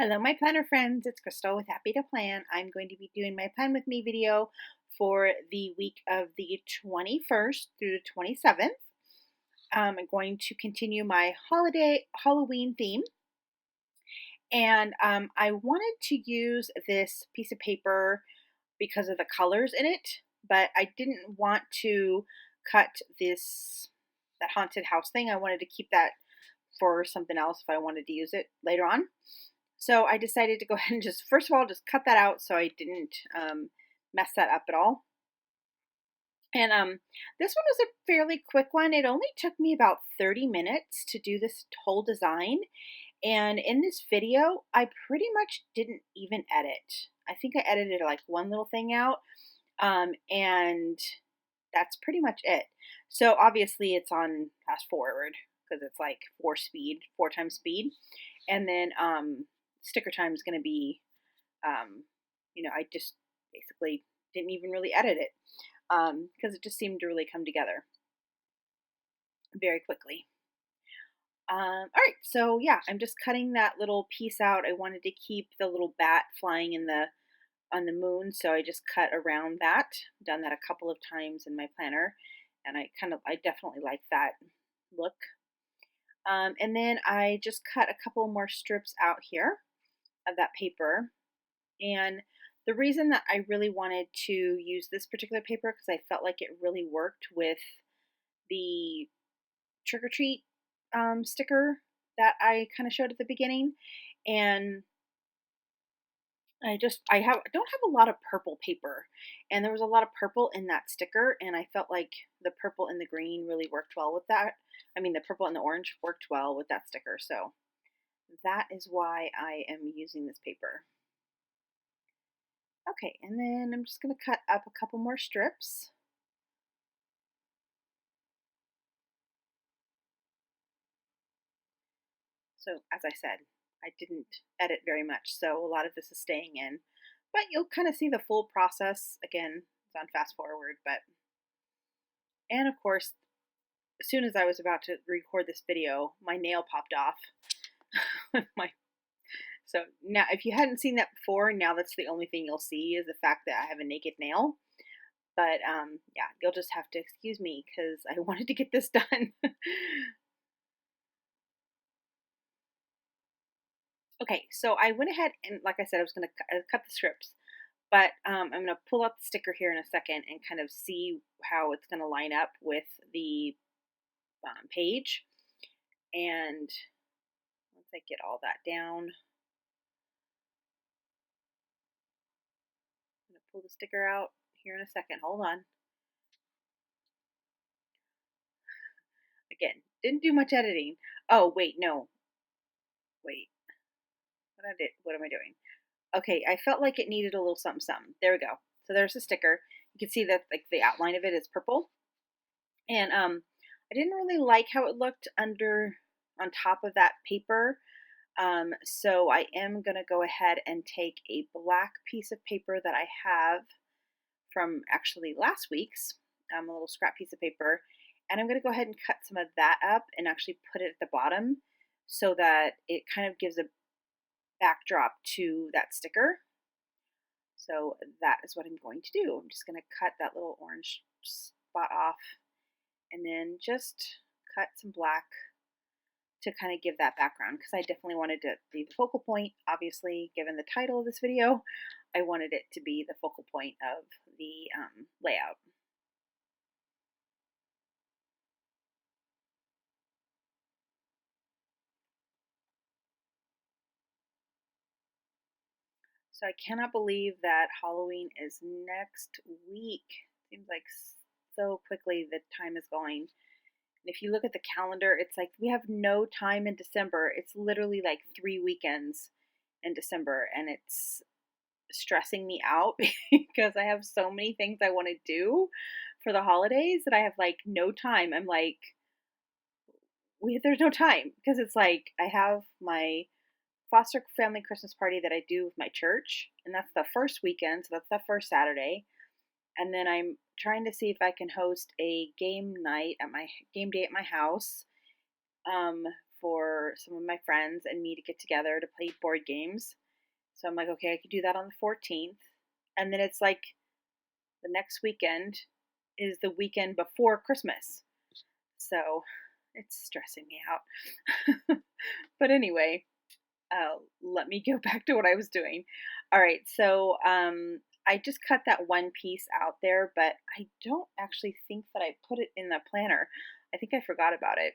Hello, my planner friends. It's Crystal with Happy to Plan. I'm going to be doing my Plan With Me video for the week of the 21st through the 27th. I'm going to continue my Halloween theme. And I wanted to use this piece of paper because of the colors in it, but I didn't want to cut that haunted house thing. I wanted to keep that for something else if I wanted to use it later on. So I decided to go ahead and just, first of all, just cut that out so I didn't mess that up at all. And this one was a fairly quick one. It only took me about 30 minutes to do this whole design. And in this video, I pretty much didn't even edit. I think I edited like one little thing out, and that's pretty much it. So obviously it's on fast forward because it's like four times speed. And then sticker time is going to be, I just basically didn't even really edit it because it just seemed to really come together very quickly. All right, so yeah, I'm just cutting that little piece out. I wanted to keep the little bat flying on the moon, so I just cut around that. I've done that a couple of times in my planner, and I definitely like that look. And then I just cut a couple more strips out here of that paper. And the reason that I really wanted to use this particular paper, because I felt like it really worked with the trick or treat sticker that I kind of showed at the beginning. And I don't have a lot of purple paper, and there was a lot of purple in that sticker, and I felt like the purple and the green really worked well with that. I mean, the purple and the orange worked well with that sticker, so that is why I am using this paper. Okay, and then I'm just going to cut up a couple more strips. So as I said, I didn't edit very much, so a lot of this is staying in, but you'll kind of see the full process. Again, it's on fast forward, and of course, as soon as I was about to record this video, my nail popped off. So now, if you hadn't seen that before, now that's the only thing you'll see is the fact that I have a naked nail. But yeah, you'll just have to excuse me because I wanted to get this done. Okay, so I went ahead and, like I said, I was going to cut the strips, but I'm going to pull out the sticker here in a second and kind of see how it's going to line up with the page. And once I get all that down, I'm going to pull the sticker out here in a second. Hold on. Again, didn't do much editing. Oh, wait, no. Wait. What am I doing? Okay, I felt like it needed a little something something. There we go. So there's the sticker. You can see that like the outline of it is purple. And I didn't really like how it looked on top of that paper. So I am going to go ahead and take a black piece of paper that I have from actually last week's, a little scrap piece of paper, and I'm going to go ahead and cut some of that up and actually put it at the bottom so that it kind of gives a backdrop to that sticker. So that is what I'm going to do. I'm just going to cut that little orange spot off and then just cut some black to kind of give that background, because I definitely wanted to be the focal point. Obviously, given the title of this video, I wanted it to be the focal point of the layout. So I cannot believe that Halloween is next week. Seems like so quickly the time is going. And if you look at the calendar, it's like we have no time in December. It's literally like 3 weekends in December, and it's stressing me out because I have so many things I want to do for the holidays that I have like no time. I'm like, there's no time because it's like I have my foster family Christmas party that I do with my church, and that's the first weekend, so that's the first Saturday. And then I'm trying to see if I can host a game day at my house for some of my friends and me to get together to play board games. So I'm like, okay, I could do that on the 14th. And then it's like the next weekend is the weekend before Christmas. So it's stressing me out. But anyway, let me go back to what I was doing. All right, so I just cut that one piece out there, but I don't actually think that I put it in the planner. I think I forgot about it.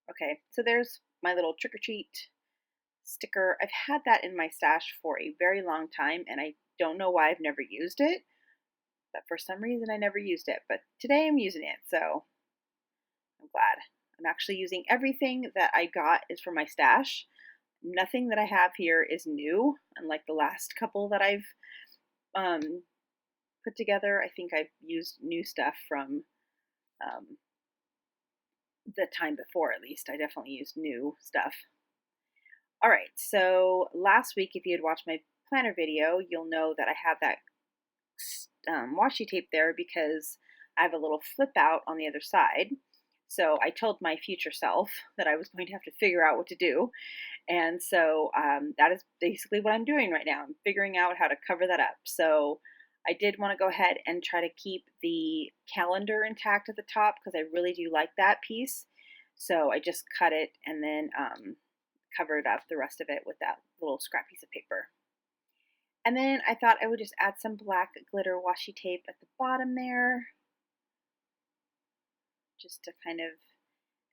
Okay, so there's my little trick or treat sticker. I've had that in my stash for a very long time, and I don't know why I've never used it, but for some reason I never used it. But today I'm using it, so I'm glad. I'm actually using everything that I got is from my stash. Nothing that I have here is new, unlike the last couple that I've put together. I think I've used new stuff from the time before, at least. I definitely used new stuff. All right, so last week, if you had watched my planner video, you'll know that I have that washi tape there because I have a little flip out on the other side. So I told my future self that I was going to have to figure out what to do. And so that is basically what I'm doing right now. I'm figuring out how to cover that up. So I did want to go ahead and try to keep the calendar intact at the top because I really do like that piece. So I just cut it and then covered up the rest of it with that little scrap piece of paper. And then I thought I would just add some black glitter washi tape at the bottom there, just to kind of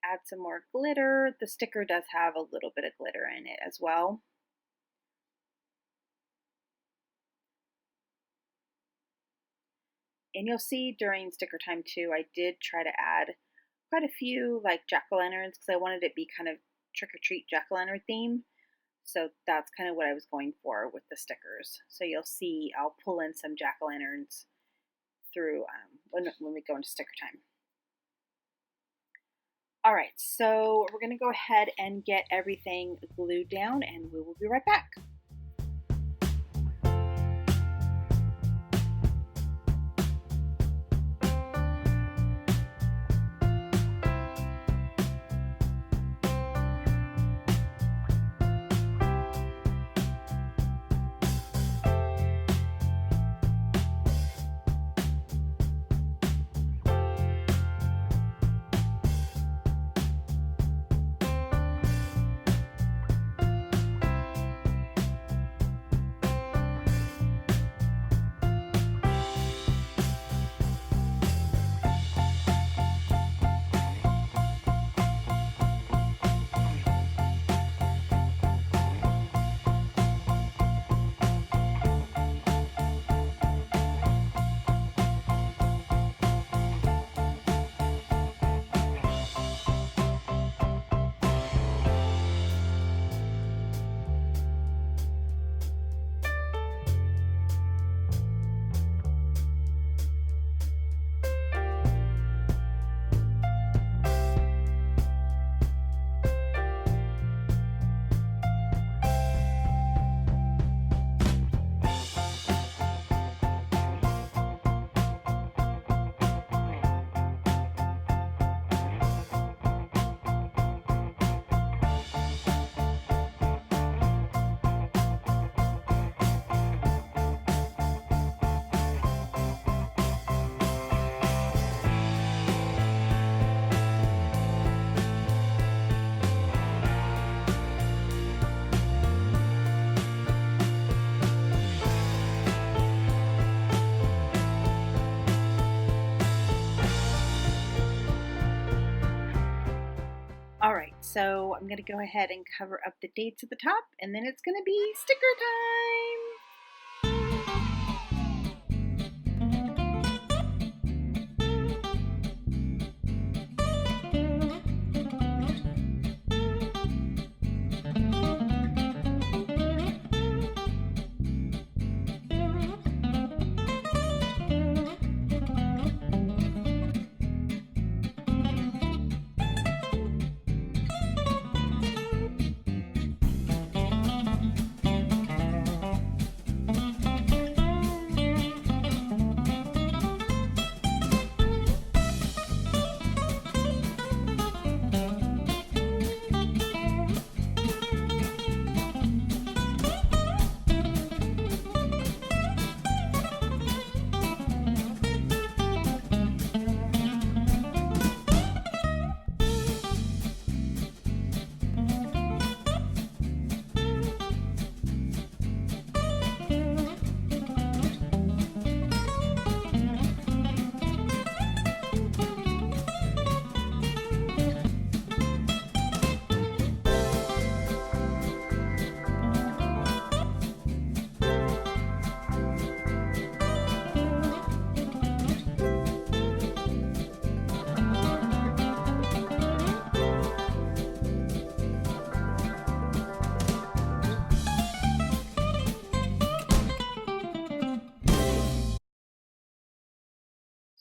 add some more glitter. The sticker does have a little bit of glitter in it as well. And you'll see during sticker time too, I did try to add quite a few like jack-o'-lanterns because I wanted it to be kind of trick-or-treat jack-o'-lantern theme. So that's kind of what I was going for with the stickers. So you'll see I'll pull in some jack-o'-lanterns through when we go into sticker time. All right, so we're going to go ahead and get everything glued down and we will be right back. Alright, so I'm going to go ahead and cover up the dates at the top, and then it's going to be sticker time!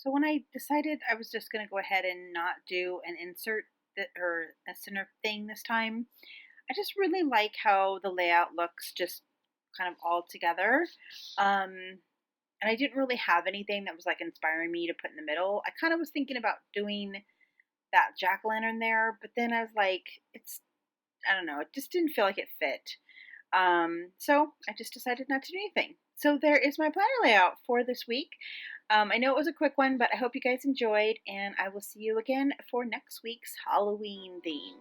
So when I decided I was just going to go ahead and not do an insert or a center thing this time, I just really like how the layout looks just kind of all together. And I didn't really have anything that was like inspiring me to put in the middle. I kind of was thinking about doing that jack-o'-lantern there, but then I was like, I don't know, it just didn't feel like it fit. So I just decided not to do anything. So there is my planner layout for this week. I know it was a quick one, but I hope you guys enjoyed, and I will see you again for next week's Halloween theme.